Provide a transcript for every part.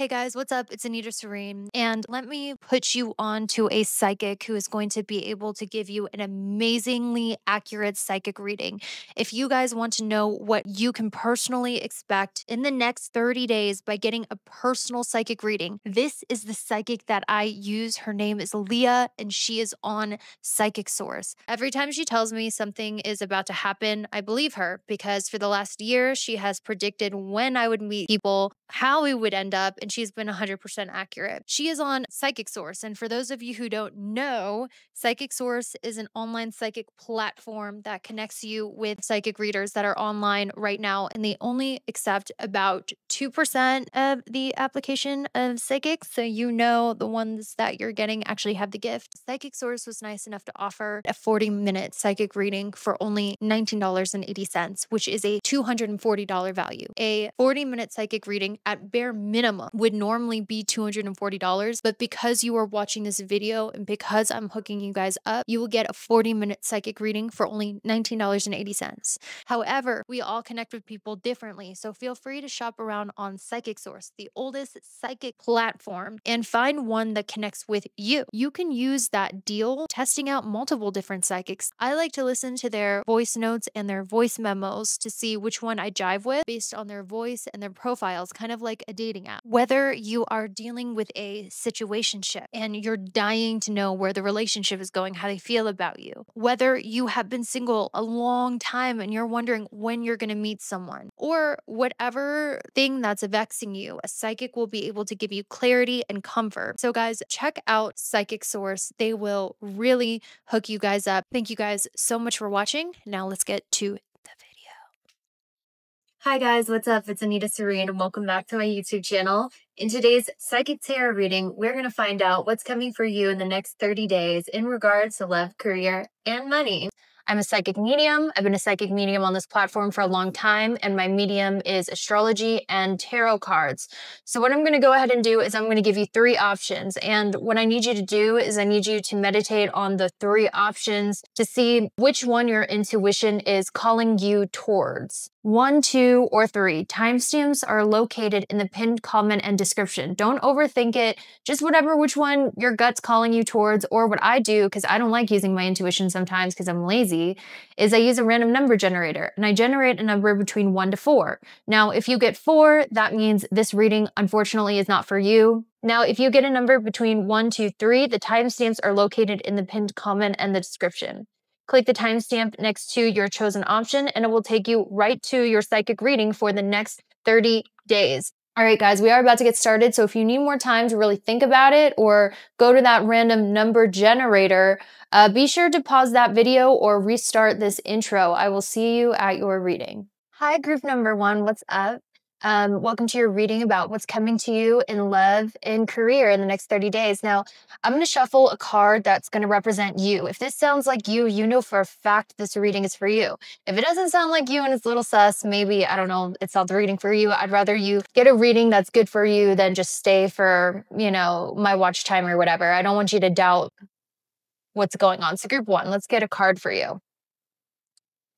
Hey guys, what's up? It's Anita Serene, and let me put you on to a psychic who is going to be able to give you an amazingly accurate psychic reading. If you guys want to know what you can personally expect in the next 30 days by getting a personal psychic reading, this is the psychic that I use. Her name is Leah, and she is on Psychic Source. Every time she tells me something is about to happen, I believe her because for the last year, she has predicted when I would meet people, how we would end up, and she's been 100% accurate. She is on Psychic Source, and for those of you who don't know, Psychic Source is an online psychic platform that connects you with psychic readers that are online right now, and they only accept about 2% of the application of psychics, so you know the ones that you're getting actually have the gift. Psychic Source was nice enough to offer a 40-minute psychic reading for only $19.80, which is a $240 value. A 40-minute psychic reading at bare minimum would normally be $240, but because you are watching this video and because I'm hooking you guys up, you will get a 40-minute psychic reading for only $19.80. However, we all connect with people differently, so feel free to shop around on Psychic Source, the oldest psychic platform, and find one that connects with you. You can use that deal testing out multiple different psychics. I like to listen to their voice notes and their voice memos to see which one I jive with based on their voice and their profiles, kind of like a dating app. Whether you are dealing with a situationship and you're dying to know where the relationship is going, how they feel about you, whether you have been single a long time and you're wondering when you're going to meet someone, or whatever thing that's vexing you, a psychic will be able to give you clarity and comfort. So guys, check out Psychic Source. They will really hook you guys up. Thank you guys so much for watching. Now let's get to the video. Hi guys, what's up? It's Anita Serene and welcome back to my YouTube channel. In today's Psychic Tarot reading, we're going to find out what's coming for you in the next 30 days in regards to love, career, and money. I'm a psychic medium. I've been a psychic medium on this platform for a long time, and my medium is astrology and tarot cards. So what I'm going to go ahead and do is I'm going to give you 3 options. And what I need you to do is I need you to meditate on the 3 options to see which one your intuition is calling you towards. 1, 2, or 3. Timestamps are located in the pinned comment and description. Don't overthink it. Just which one your gut's calling you towards, or what I do, because I don't like using my intuition sometimes because I'm lazy, is I use a random number generator and I generate a number between 1 to 4. Now, if you get 4, that means this reading, unfortunately, is not for you. Now, if you get a number between 1, 2, 3, the timestamps are located in the pinned comment and the description. Click the timestamp next to your chosen option and it will take you right to your psychic reading for the next 30 days. All right, guys, we are about to get started. So if you need more time to really think about it or go to that random number generator, be sure to pause that video or restart this intro. I will see you at your reading. Hi, group number 1. What's up? Welcome to your reading about what's coming to you in love and career in the next 30 days. Now, I'm going to shuffle a card that's going to represent you. If this sounds like you know for a fact this reading is for you. If it doesn't sound like you and it's a little sus, maybe, I don't know, it's not the reading for you. I'd rather you get a reading that's good for you than just stay for, my watch time or whatever. I don't want you to doubt what's going on. So group 1, let's get a card for you.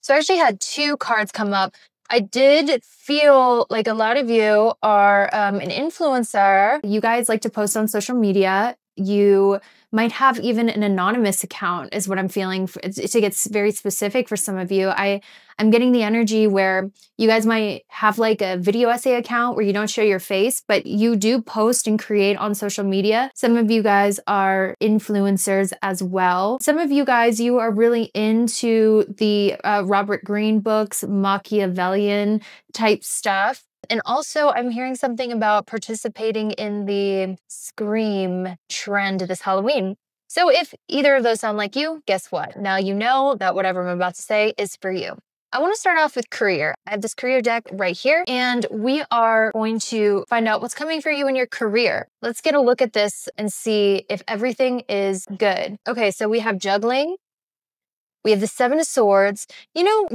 So I actually had 2 cards come up. I did feel like a lot of you are an influencer. You guys like to post on social media. You might have even an anonymous account is what I'm feeling. To get very specific for some of you, I'm getting the energy where you guys might have like a video essay account where you don't show your face, but you do post and create on social media. Some of you guys are influencers as well. Some of you guys, you are really into the Robert Greene books, Machiavellian type stuff. And also, I'm hearing something about participating in the Scream trend this Halloween. So if either of those sound like you, guess what? Now you know that whatever I'm about to say is for you. I want to start off with career. I have this career deck right here, and we are going to find out what's coming for you in your career. Let's get a look at this and see if everything is good. Okay, so we have juggling. We have the 7 of Swords.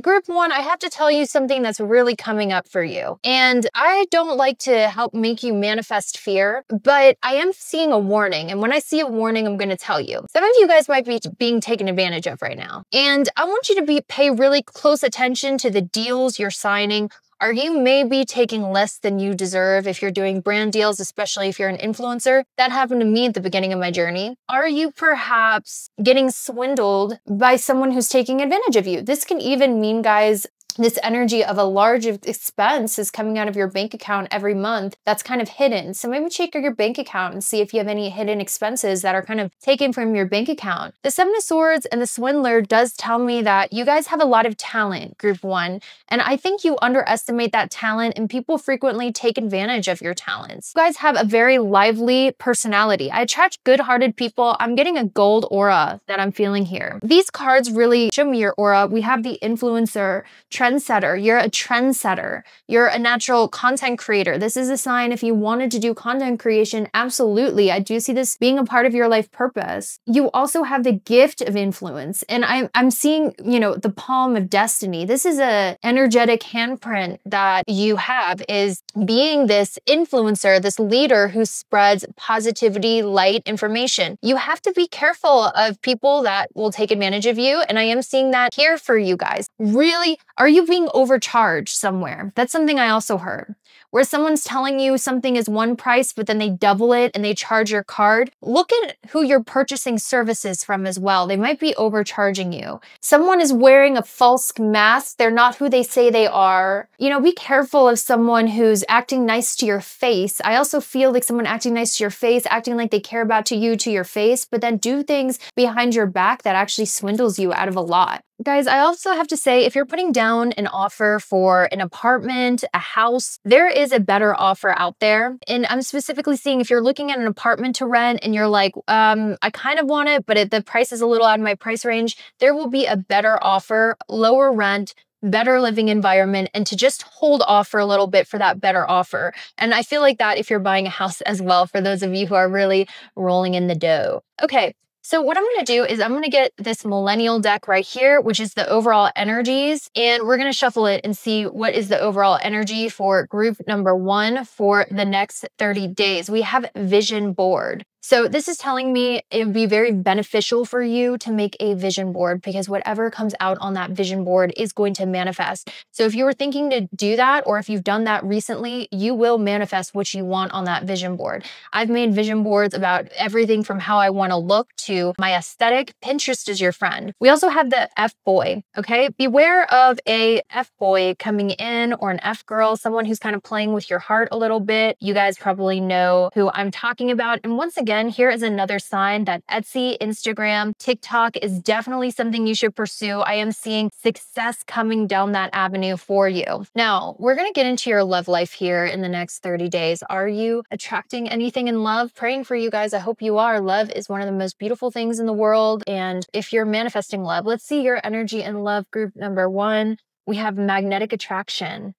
Group 1, I have to tell you something that's really coming up for you. And I don't like to help make you manifest fear, but I am seeing a warning. And when I see a warning, I'm going to tell you. Some of you guys might be being taken advantage of right now. And I want you to pay really close attention to the deals you're signing Are you maybe taking less than you deserve if you're doing brand deals, especially if you're an influencer? That happened to me at the beginning of my journey. Are you perhaps getting swindled by someone who's taking advantage of you? This can even mean, guys, this energy of a large expense is coming out of your bank account every month that's kind of hidden. So maybe check your bank account and see if you have any hidden expenses that are kind of taken from your bank account. The Seven of Swords and the Swindler does tell me that you guys have a lot of talent, group one, and I think you underestimate that talent, and people frequently take advantage of your talents. You guys have a very lively personality. I attract good-hearted people. I'm getting a gold aura that I'm feeling here. These cards really show me your aura. We have the influencer, trendsetter. You're a trendsetter. You're a natural content creator. This is a sign if you wanted to do content creation, absolutely. I do see this being a part of your life purpose. You also have the gift of influence. And I'm seeing, you know, the palm of destiny. This is a energetic handprint that you have, is being this influencer, this leader who spreads positivity, light, information. You have to be careful of people that will take advantage of you. And I am seeing that here for you guys. Really, are you being overcharged somewhere? That's something I also heard. Where someone's telling you something is one price, but then they double it and they charge your card. Look at who you're purchasing services from as well. They might be overcharging you. Someone is wearing a false mask. They're not who they say they are. You know, be careful of someone who's acting nice to your face. I also feel like someone acting nice to your face, acting like they care about you to your face, but then do things behind your back that actually swindles you out of a lot. Guys, I also have to say, if you're putting down an offer for an apartment, a house, there is a better offer out there. And I'm specifically seeing if you're looking at an apartment to rent and you're like, I kind of want it, but the price is a little out of my price range, there will be a better offer, lower rent, better living environment, and to just hold off for a little bit for that better offer. And I feel like that if you're buying a house as well, for those of you who are really rolling in the dough. Okay. So what I'm going to do is I'm going to get this millennial deck right here, which is the overall energies, and we're going to shuffle it and see what is the overall energy for group number one for the next 30 days. We have vision board. So this is telling me it would be very beneficial for you to make a vision board, because whatever comes out on that vision board is going to manifest. So if you were thinking to do that, or if you've done that recently, you will manifest what you want on that vision board. I've made vision boards about everything from how I want to look to my aesthetic. Pinterest is your friend. We also have the F-boy, okay? Beware of a F-boy coming in, or an F-girl, someone who's kind of playing with your heart a little bit. You guys probably know who I'm talking about. And once again, here is another sign that Etsy, Instagram, TikTok is definitely something you should pursue. I am seeing success coming down that avenue for you. Now, we're going to get into your love life here in the next 30 days. Are you attracting anything in love? Praying for you guys. I hope you are. Love is one of the most beautiful things in the world. And if you're manifesting love, let's see your energy in love, group number one. We have magnetic attraction.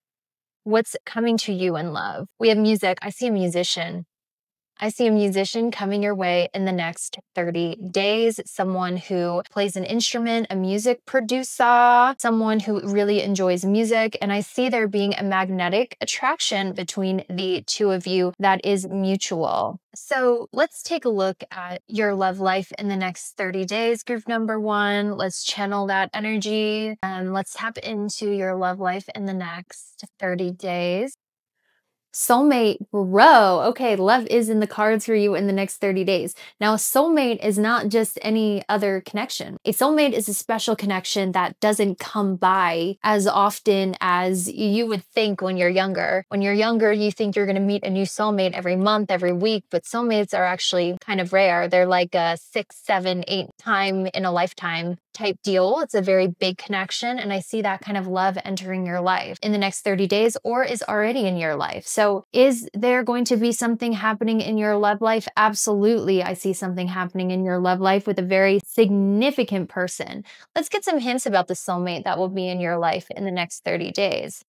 What's coming to you in love? We have music. I see a musician. I see a musician coming your way in the next 30 days, someone who plays an instrument, a music producer, someone who really enjoys music. And I see there being a magnetic attraction between the two of you that is mutual. So let's take a look at your love life in the next 30 days, group number one. Let's channel that energy and let's tap into your love life in the next 30 days. Soulmate, bro. Okay, love is in the cards for you in the next 30 days. Now, a soulmate is not just any other connection. A soulmate is a special connection that doesn't come by as often as you would think when you're younger. When you're younger, you think you're going to meet a new soulmate every month, every week, but soulmates are actually kind of rare. They're like a 6, 7, 8 time in a lifetime type deal. It's a very big connection, and I see that kind of love entering your life in the next 30 days or is already in your life. So is there going to be something happening in your love life? Absolutely. I see something happening in your love life with a very significant person. Let's get some hints about the soulmate that will be in your life in the next 30 days.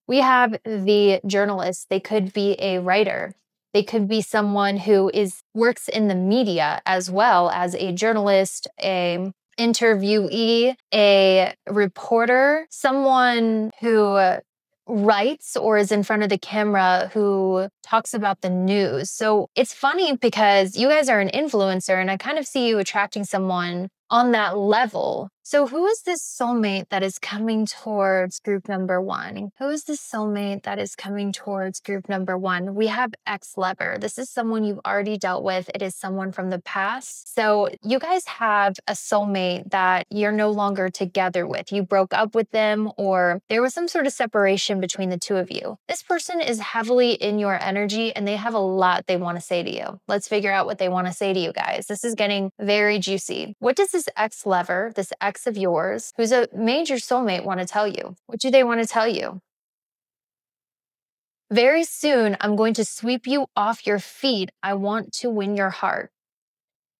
We have the journalist. They could be a writer. They could be someone who works in the media as well as a journalist, a interviewee, a reporter, someone who writes or is in front of the camera who talks about the news. So it's funny because you guys are an influencer, and I kind of see you attracting someone on that level. So who is this soulmate that is coming towards group number one? Who is this soulmate that is coming towards group number one? We have ex-lover. This is someone you've already dealt with. It is someone from the past. So you guys have a soulmate that you're no longer together with. You broke up with them, or there was some sort of separation between the two of you. This person is heavily in your energy and they have a lot they want to say to you. Let's figure out what they want to say to you guys. This is getting very juicy. What does this ex-lover, this ex of yours, who's a major soulmate, want to tell you? What do they want to tell you? Very soon, I'm going to sweep you off your feet. I want to win your heart.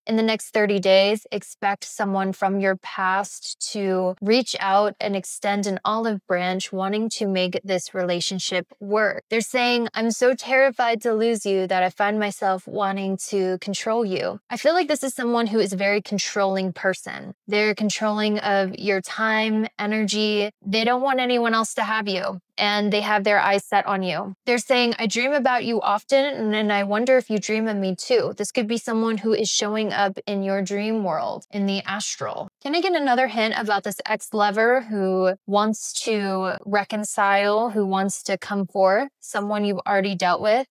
In the next 30 days, expect someone from your past to reach out and extend an olive branch, wanting to make this relationship work. They're saying, I'm so terrified to lose you that I find myself wanting to control you. I feel like this is someone who is a very controlling person. They're controlling of your time, energy. They don't want anyone else to have you, and they have their eyes set on you. They're saying, I dream about you often, and I wonder if you dream of me too. This could be someone who is showing up in your dream world, in the astral. Can I get another hint about this ex-lover who wants to reconcile, who wants to come forth, someone you've already dealt with?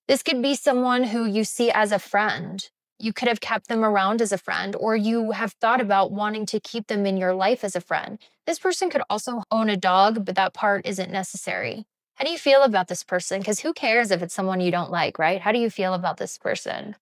This could be someone who you see as a friend. You could have kept them around as a friend, or you have thought about wanting to keep them in your life as a friend. This person could also own a dog, but that part isn't necessary. How do you feel about this person? Because who cares if it's someone you don't like, right? How do you feel about this person?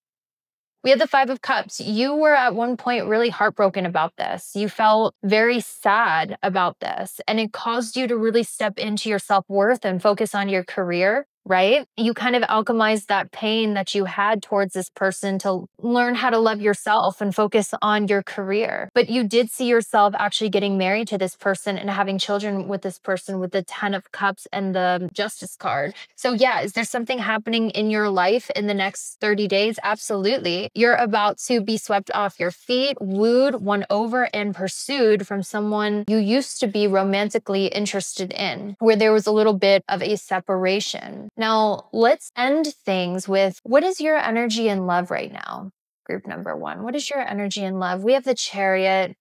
We have the Five of Cups. You were at one point really heartbroken about this. You felt very sad about this, and it caused you to really step into your self-worth and focus on your career, right? You kind of alchemized that pain that you had towards this person to learn how to love yourself and focus on your career. But you did see yourself actually getting married to this person and having children with this person with the 10 of Cups and the Justice card. So yeah, is there something happening in your life in the next 30 days? Absolutely. You're about to be swept off your feet, wooed, won over, and pursued from someone you used to be romantically interested in, where there was a little bit of a separation. Now, let's end things with, what is your energy in love right now? Group number one, what is your energy in love? We have the Chariot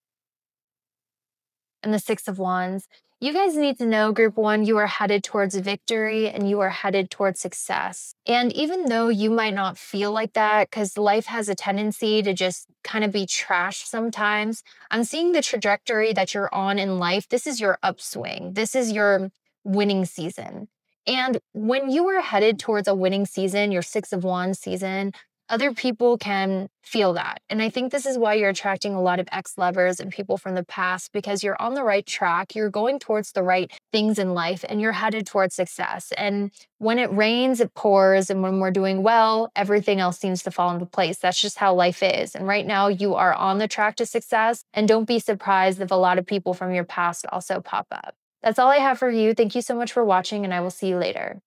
and the Six of Wands. You guys need to know, group one, you are headed towards victory and you are headed towards success. And even though you might not feel like that, because life has a tendency to just kind of be trash sometimes, I'm seeing the trajectory that you're on in life. This is your upswing. This is your winning season. And when you are headed towards a winning season, your Six of Wands season, other people can feel that. And I think this is why you're attracting a lot of ex-lovers and people from the past, because you're on the right track. You're going towards the right things in life and you're headed towards success. And when it rains, it pours. And when we're doing well, everything else seems to fall into place. That's just how life is. And right now you are on the track to success. And don't be surprised if a lot of people from your past also pop up. That's all I have for you. Thank you so much for watching, and I will see you later.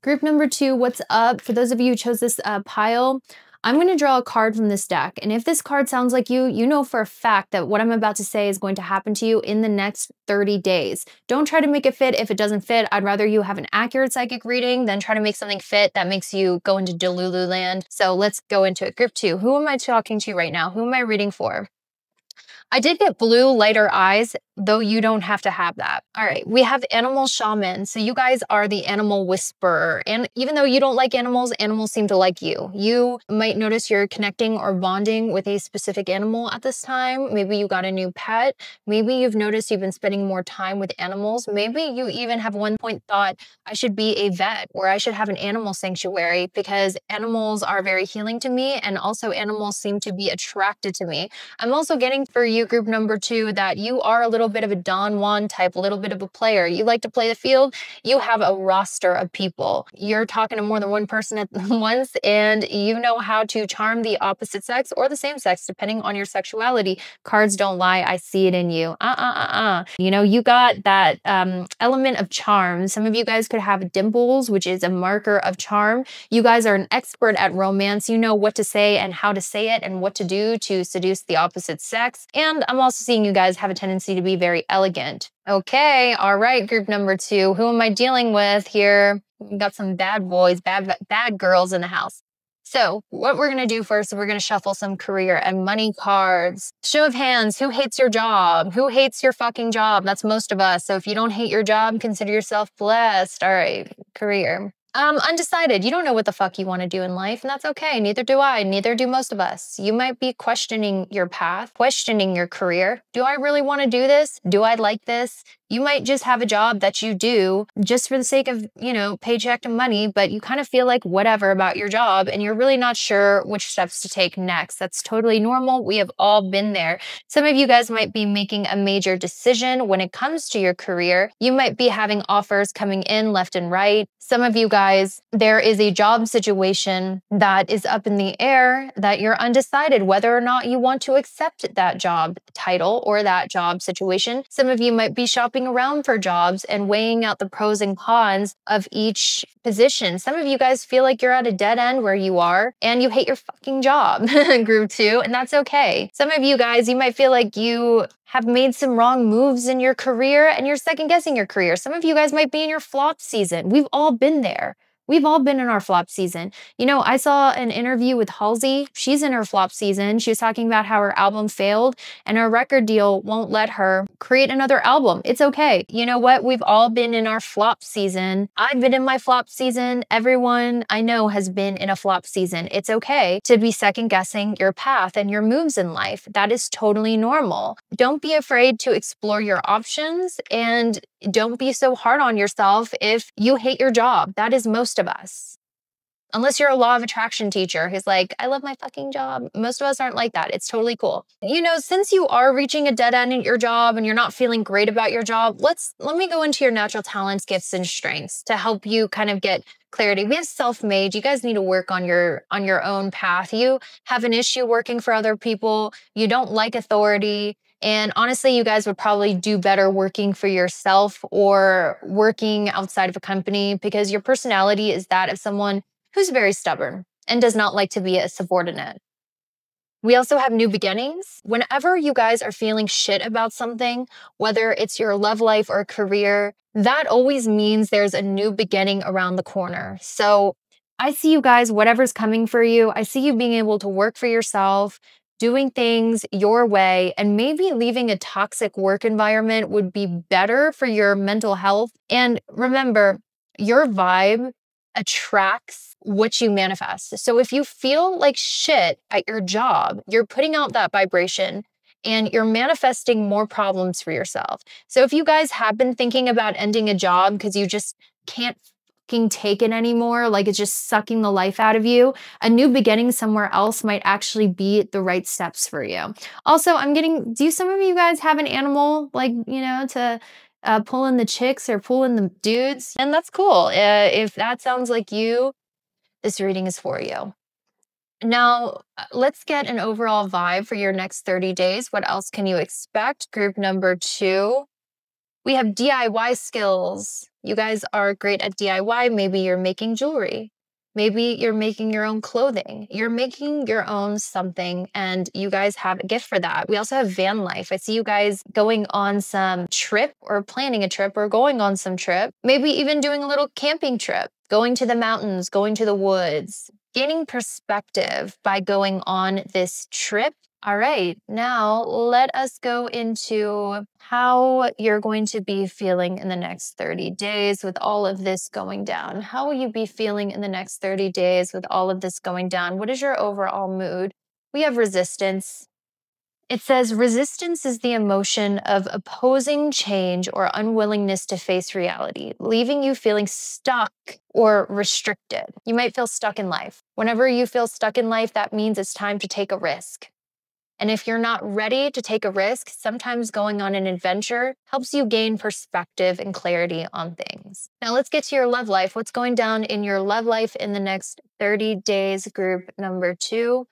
Group number two, what's up? For those of you who chose this pile, I'm going to draw a card from this deck. And if this card sounds like you know for a fact that what I'm about to say is going to happen to you in the next 30 days. Don't try to make it fit if it doesn't fit. I'd rather you have an accurate psychic reading than try to make something fit that makes you go into Delulu land. So let's go into it. Group two, who am I talking to right now? Who am I reading for? I did get blue lighter eyes, though you don't have to have that. All right, we have animal shaman. So you guys are the animal whisperer. And even though you don't like animals, animals seem to like you. You might notice you're connecting or bonding with a specific animal at this time. Maybe you got a new pet. Maybe you've noticed you've been spending more time with animals. Maybe you even have one point thought, I should be a vet or I should have an animal sanctuary because animals are very healing to me. And also animals seem to be attracted to me. I'm also getting for you, group number two, that you are a little bit of a Don Juan type, a little bit of a player. You like to play the field. You have a roster of people. You're talking to more than one person at once, and you know how to charm the opposite sex or the same sex, depending on your sexuality. Cards don't lie. I see it in you. You know, you got that element of charm. Some of you guys could have dimples, which is a marker of charm. You guys are an expert at romance. You know what to say and how to say it and what to do to seduce the opposite sex. And I'm also seeing you guys have a tendency to be very elegant. Okay, all right, group number two. Who am I dealing with here? We got some bad boys, bad girls in the house. So what we're going to do first is we're going to shuffle some career and money cards. Show of hands. Who hates your job? Who hates your fucking job? That's most of us. So if you don't hate your job, consider yourself blessed. All right. Career. Undecided. You don't know what the fuck you want to do in life, and that's okay. Neither do I. Neither do most of us. You might be questioning your path, questioning your career. Do I really want to do this? Do I like this? You might just have a job that you do just for the sake of, paycheck and money, but you kind of feel like whatever about your job and you're really not sure which steps to take next. That's totally normal. We have all been there. Some of you guys might be making a major decision when it comes to your career. You might be having offers coming in left and right. Some of you guys, there is a job situation that is up in the air that you're undecided whether or not you want to accept that job title or that job situation. Some of you might be shopping around for jobs and weighing out the pros and cons of each position. Some of you guys feel like you're at a dead end where you are and you hate your fucking job, group 2, and that's okay. Some of you guys, you might feel like you have made some wrong moves in your career and you're second guessing your career. Some of you guys might be in your flop season. We've all been there. We've all been in our flop season. I saw an interview with Halsey. She's in her flop season. She was talking about how her album failed and her record deal won't let her create another album. It's okay. You know what? We've all been in our flop season. I've been in my flop season. Everyone I know has been in a flop season. It's okay to be second guessing your path and your moves in life. That is totally normal. Don't be afraid to explore your options, and don't be so hard on yourself if you hate your job. That is most of us. Unless you're a law of attraction teacher who's like, I love my fucking job. Most of us aren't like that. It's totally cool. Since you are reaching a dead end in your job and you're not feeling great about your job, let me go into your natural talents, gifts, and strengths to help you kind of get clarity. We have self-made. You guys need to work on your own path. You have an issue working for other people. You don't like authority. And honestly, you guys would probably do better working for yourself or working outside of a company, because your personality is that of someone who's very stubborn and does not like to be a subordinate. We also have new beginnings. Whenever you guys are feeling shit about something, whether it's your love life or career, that always means there's a new beginning around the corner. So I see you guys, whatever's coming for you, I see you being able to work for yourself, doing things your way, and maybe leaving a toxic work environment would be better for your mental health. And remember, your vibe attracts what you manifest. So if you feel like shit at your job, you're putting out that vibration and you're manifesting more problems for yourself. So if you guys have been thinking about ending a job because you just can't fucking take it anymore, like it's just sucking the life out of you, a new beginning somewhere else might actually be the right steps for you. Also, do some of you guys have an animal, to pull in the chicks or pull in the dudes? And that's cool. If that sounds like you, this reading is for you. Now, let's get an overall vibe for your next 30 days. What else can you expect? Group number 2, we have DIY skills. You guys are great at DIY. Maybe you're making jewelry. Maybe you're making your own clothing. You're making your own something, and you guys have a gift for that. We also have van life. I see you guys going on some trip or planning a trip or going on some trip. Maybe even doing a little camping trip, going to the mountains, going to the woods, gaining perspective by going on this trip. All right, now let us go into how you're going to be feeling in the next 30 days with all of this going down. How will you be feeling in the next 30 days with all of this going down? What is your overall mood? We have resistance. It says resistance is the emotion of opposing change or unwillingness to face reality, leaving you feeling stuck or restricted. You might feel stuck in life. Whenever you feel stuck in life, that means it's time to take a risk. And if you're not ready to take a risk, sometimes going on an adventure helps you gain perspective and clarity on things. Now let's get to your love life. What's going down in your love life in the next 30 days, group number 2?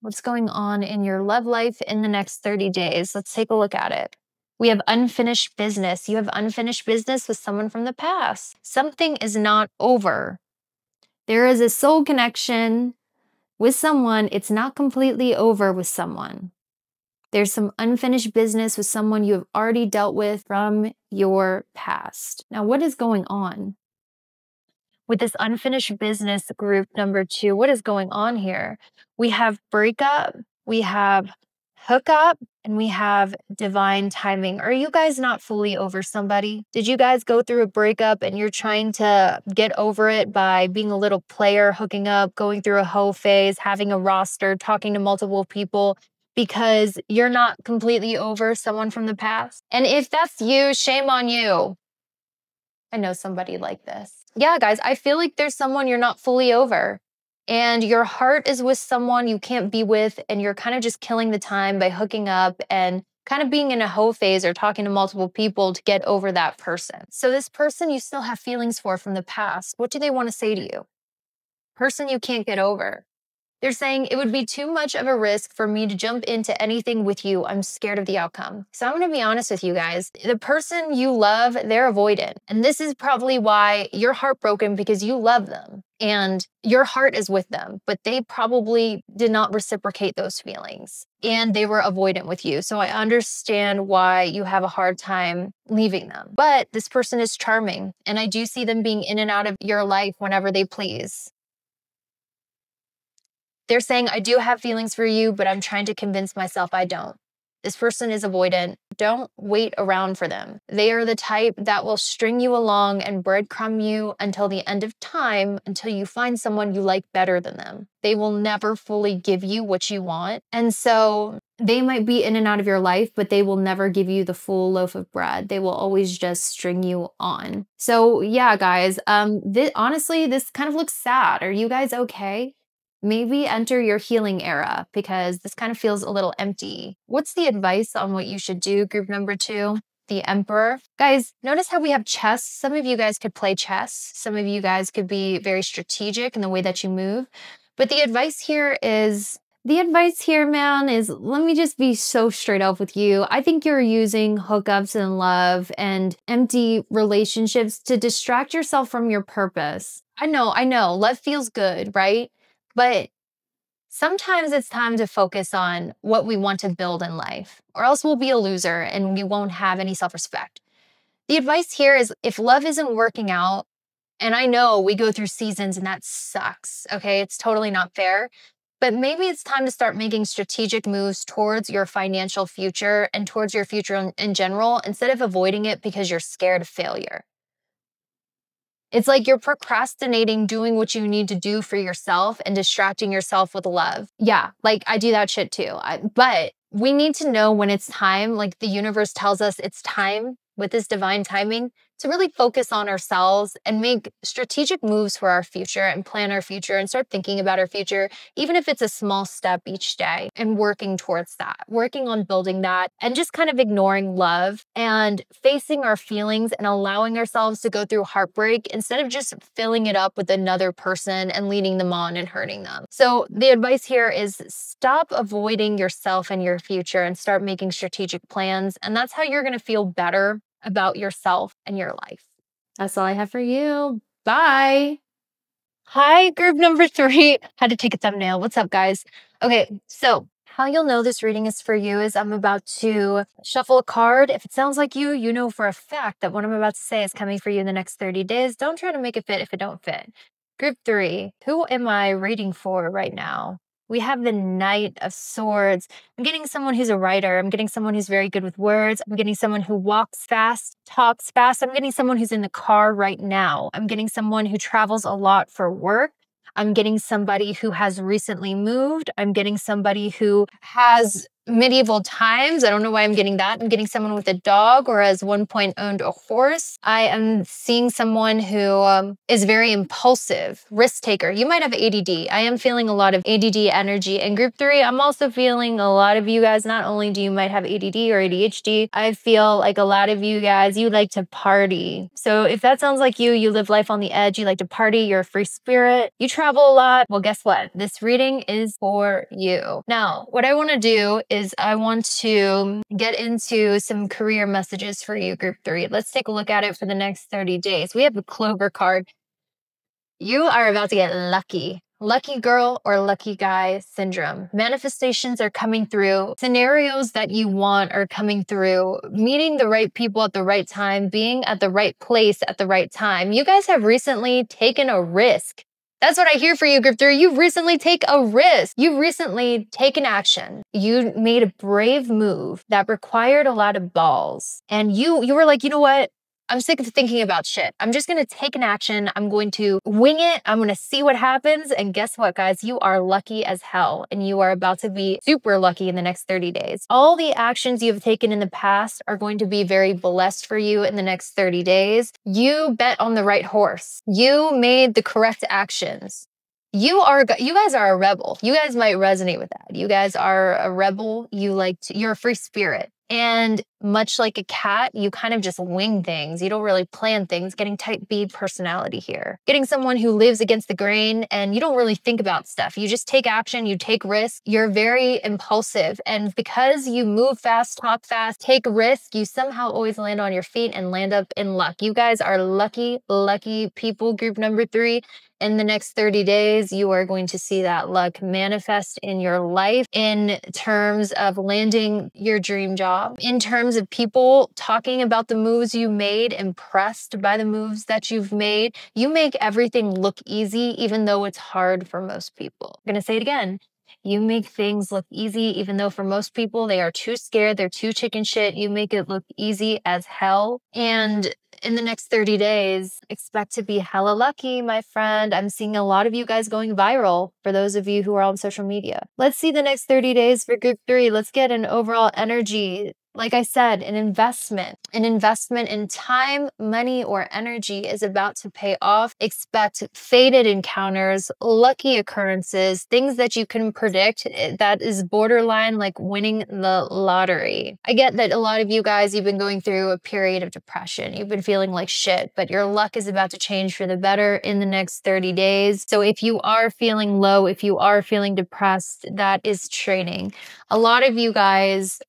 What's going on in your love life in the next 30 days? Let's take a look at it. We have unfinished business. You have unfinished business with someone from the past. Something is not over. There is a soul connection with someone. It's not completely over with someone. There's some unfinished business with someone you have already dealt with from your past. Now, what is going on? with this unfinished business group number 2, what is going on here? We have breakup, we have hookup, and we have divine timing. Are you guys not fully over somebody? Did you guys go through a breakup and you're trying to get over it by being a little player, hooking up, going through a hoe phase, having a roster, talking to multiple people because you're not completely over someone from the past? And if that's you, shame on you. I know somebody like this. Yeah, guys, I feel like there's someone you're not fully over and your heart is with someone you can't be with, and you're kind of just killing the time by hooking up and kind of being in a hoe phase or talking to multiple people to get over that person. So this person you still have feelings for from the past, what do they want to say to you? Person you can't get over. They're saying it would be too much of a risk for me to jump into anything with you. I'm scared of the outcome. So I'm going to be honest with you guys. The person you love, they're avoidant. And this is probably why you're heartbroken, because you love them and your heart is with them, but they probably did not reciprocate those feelings and they were avoidant with you. So I understand why you have a hard time leaving them. But this person is charming and I do see them being in and out of your life whenever they please. They're saying, I do have feelings for you, but I'm trying to convince myself I don't. This person is avoidant. Don't wait around for them. They are the type that will string you along and breadcrumb you until the end of time, until you find someone you like better than them. They will never fully give you what you want. And so they might be in and out of your life, but they will never give you the full loaf of bread. They will always just string you on. So yeah, guys, honestly, this kind of looks sad. Are you guys okay? Maybe enter your healing era because this kind of feels a little empty. What's the advice on what you should do? Group number 2, the Emperor. Guys, notice how we have chess. Some of you guys could play chess. Some of you guys could be very strategic in the way that you move. But the advice here, man, is let me just be so straight up with you. I think you're using hookups and love and empty relationships to distract yourself from your purpose. I know. Love feels good, right? But sometimes it's time to focus on what we want to build in life, or else we'll be a loser and we won't have any self-respect. The advice here is if love isn't working out, and I know we go through seasons and that sucks, okay? It's totally not fair. But maybe it's time to start making strategic moves towards your financial future and towards your future in general, instead of avoiding it because you're scared of failure. It's like you're procrastinating doing what you need to do for yourself and distracting yourself with love. Yeah, like I do that shit too. But we need to know when it's time, like the universe tells us it's time with this divine timing, to really focus on ourselves and make strategic moves for our future and plan our future and start thinking about our future, even if it's a small step each day, and working towards that, working on building that, and just kind of ignoring love and facing our feelings and allowing ourselves to go through heartbreak instead of just filling it up with another person and leading them on and hurting them. So the advice here is stop avoiding yourself and your future and start making strategic plans. And that's how you're going to feel better about yourself and your life. That's all I have for you. Bye. Hi, group number 3. Had to take a thumbnail. What's up, guys? Okay, so how you'll know this reading is for you is I'm about to shuffle a card. If it sounds like you know for a fact that what I'm about to say is coming for you in the next 30 days. Don't try to make it fit if it don't fit. Group 3, who am I reading for right now? We have the Knight of Swords. I'm getting someone who's a writer. I'm getting someone who's very good with words. I'm getting someone who walks fast, talks fast. I'm getting someone who's in the car right now. I'm getting someone who travels a lot for work. I'm getting somebody who has recently moved. I'm getting somebody who has medieval times. I don't know why I'm getting that. I'm getting someone with a dog or has one point owned a horse. I am seeing someone who is very impulsive, risk taker. You might have ADD. I am feeling a lot of ADD energy. And group 3, I'm also feeling a lot of you guys, not only do you might have ADD or ADHD, I feel like a lot of you guys, you like to party. So if that sounds like you live life on the edge, you like to party, you're a free spirit, you travel a lot, well, guess what? This reading is for you. Now, what I want to do is I want to get into some career messages for you, group 3. Let's take a look at it for the next 30 days. We have the Clover card. You are about to get lucky. Lucky girl or lucky guy syndrome. Manifestations are coming through. Scenarios that you want are coming through. Meeting the right people at the right time, being at the right place at the right time. You guys have recently taken a risk. That's what I hear for you, Group 3. You've recently taken a risk. You've recently taken action. You made a brave move that required a lot of balls. And you were like, you know what? I'm sick of thinking about shit. I'm just going to take an action. I'm going to wing it. I'm going to see what happens. And guess what, guys? You are lucky as hell. And you are about to be super lucky in the next 30 days. All the actions you've taken in the past are going to be very blessed for you in the next 30 days. You bet on the right horse. You made the correct actions. You guys are a rebel. You guys might resonate with that. You guys are a rebel. You're a free spirit. And much like a cat, you kind of just wing things. You don't really plan things. Getting type B personality here. Getting someone who lives against the grain and you don't really think about stuff. You just take action, you take risks. You're very impulsive. And because you move fast, talk fast, take risks, you somehow always land on your feet and land up in luck. You guys are lucky, lucky people. Group number 3. In the next 30 days, you are going to see that luck manifest in your life in terms of landing your dream job, in terms of people talking about the moves you made, impressed by the moves that you've made. You make everything look easy, even though it's hard for most people. I'm going to say it again. You make things look easy, even though for most people, they are too scared. They're too chicken shit. You make it look easy as hell. And in the next 30 days, expect to be hella lucky, my friend. I'm seeing a lot of you guys going viral for those of you who are on social media. Let's see the next 30 days for Group 3. Let's get an overall energy. Like I said, an investment in time, money, or energy is about to pay off. Expect fated encounters, lucky occurrences, things that you can predict that is borderline like winning the lottery. I get that a lot of you guys, you've been going through a period of depression. You've been feeling like shit, but your luck is about to change for the better in the next 30 days. So if you are feeling low, if you are feeling depressed, that is training. A lot of you guys,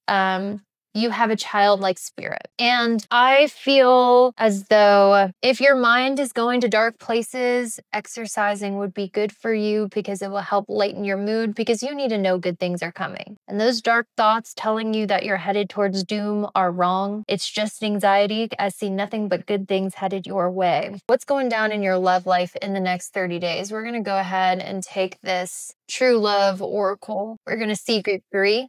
you have a childlike spirit. And I feel as though if your mind is going to dark places, exercising would be good for you because it will help lighten your mood because you need to know good things are coming. And those dark thoughts telling you that you're headed towards doom are wrong. It's just anxiety. I see nothing but good things headed your way. What's going down in your love life in the next 30 days? We're going to go ahead and take this true love oracle. We're going to see Group 3.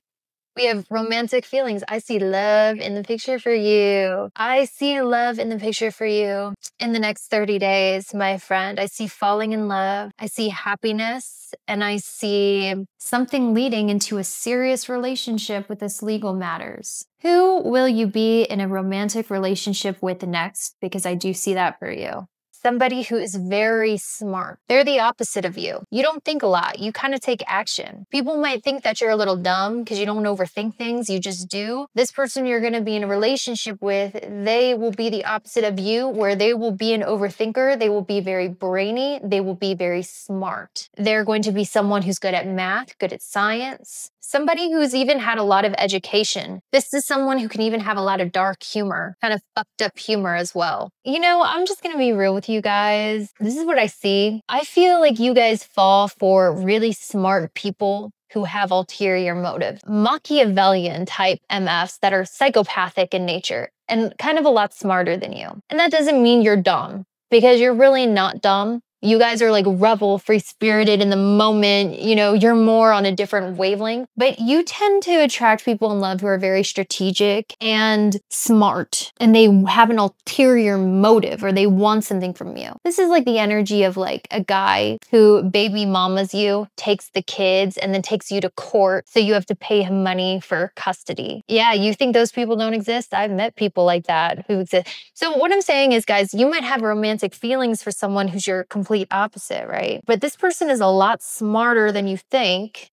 We have romantic feelings. I see love in the picture for you. I see love in the picture for you in the next 30 days, my friend. I see falling in love. I see happiness. And I see something leading into a serious relationship with this legal matters. Who will you be in a romantic relationship with next? Because I do see that for you. Somebody who is very smart. They're the opposite of you. You don't think a lot. You kind of take action. People might think that you're a little dumb because you don't overthink things. You just do. This person you're going to be in a relationship with, they will be the opposite of you, where they will be an overthinker. They will be very brainy. They will be very smart. They're going to be someone who's good at math, good at science. Somebody who's even had a lot of education. This is someone who can even have a lot of dark humor, kind of fucked up humor as well. You know, I'm just going to be real with you guys. This is what I see. I feel like you guys fall for really smart people who have ulterior motives. Machiavellian type MFs that are psychopathic in nature and kind of a lot smarter than you. And that doesn't mean you're dumb, because you're really not dumb. You guys are like rebel, free-spirited in the moment. You know, you're more on a different wavelength. But you tend to attract people in love who are very strategic and smart. And they have an ulterior motive, or they want something from you. This is like the energy of like a guy who baby mamas you, takes the kids, and then takes you to court. So you have to pay him money for custody. Yeah, you think those people don't exist? I've met people like that who exist. So what I'm saying is, guys, you might have romantic feelings for someone who's your complete opposite, right? But this person is a lot smarter than you think.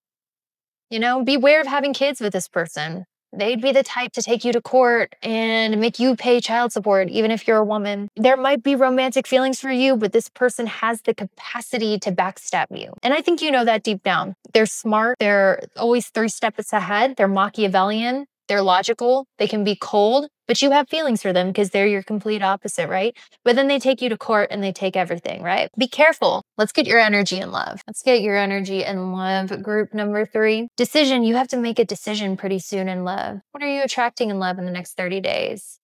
You know, beware of having kids with this person. They'd be the type to take you to court and make you pay child support, even if you're a woman. There might be romantic feelings for you, but this person has the capacity to backstab you. And I think you know that deep down. They're smart. They're always 3 steps ahead. They're Machiavellian. They're logical, they can be cold, but you have feelings for them because they're your complete opposite, right? But then they take you to court and they take everything, right? Be careful. Let's get your energy in love. Let's get your energy in love. Group number 3. Decision. You have to make a decision pretty soon in love. What are you attracting in love in the next 30 days?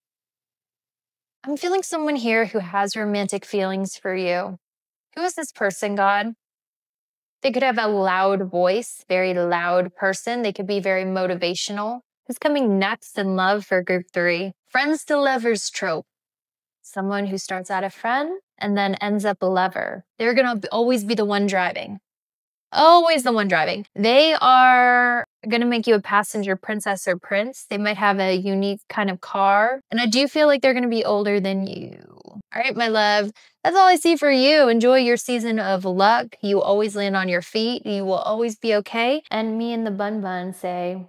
I'm feeling someone here who has romantic feelings for you. Who is this person, God? They could have a loud voice, very loud person. They could be very motivational. Who's coming next in love for group 3? Friends to lovers trope. Someone who starts out a friend and then ends up a lover. They're going to always be the one driving. Always the one driving. They are going to make you a passenger princess or prince. They might have a unique kind of car. And I do feel like they're going to be older than you. All right, my love. That's all I see for you. Enjoy your season of luck. You always land on your feet. You will always be okay. And me and the bun bun say,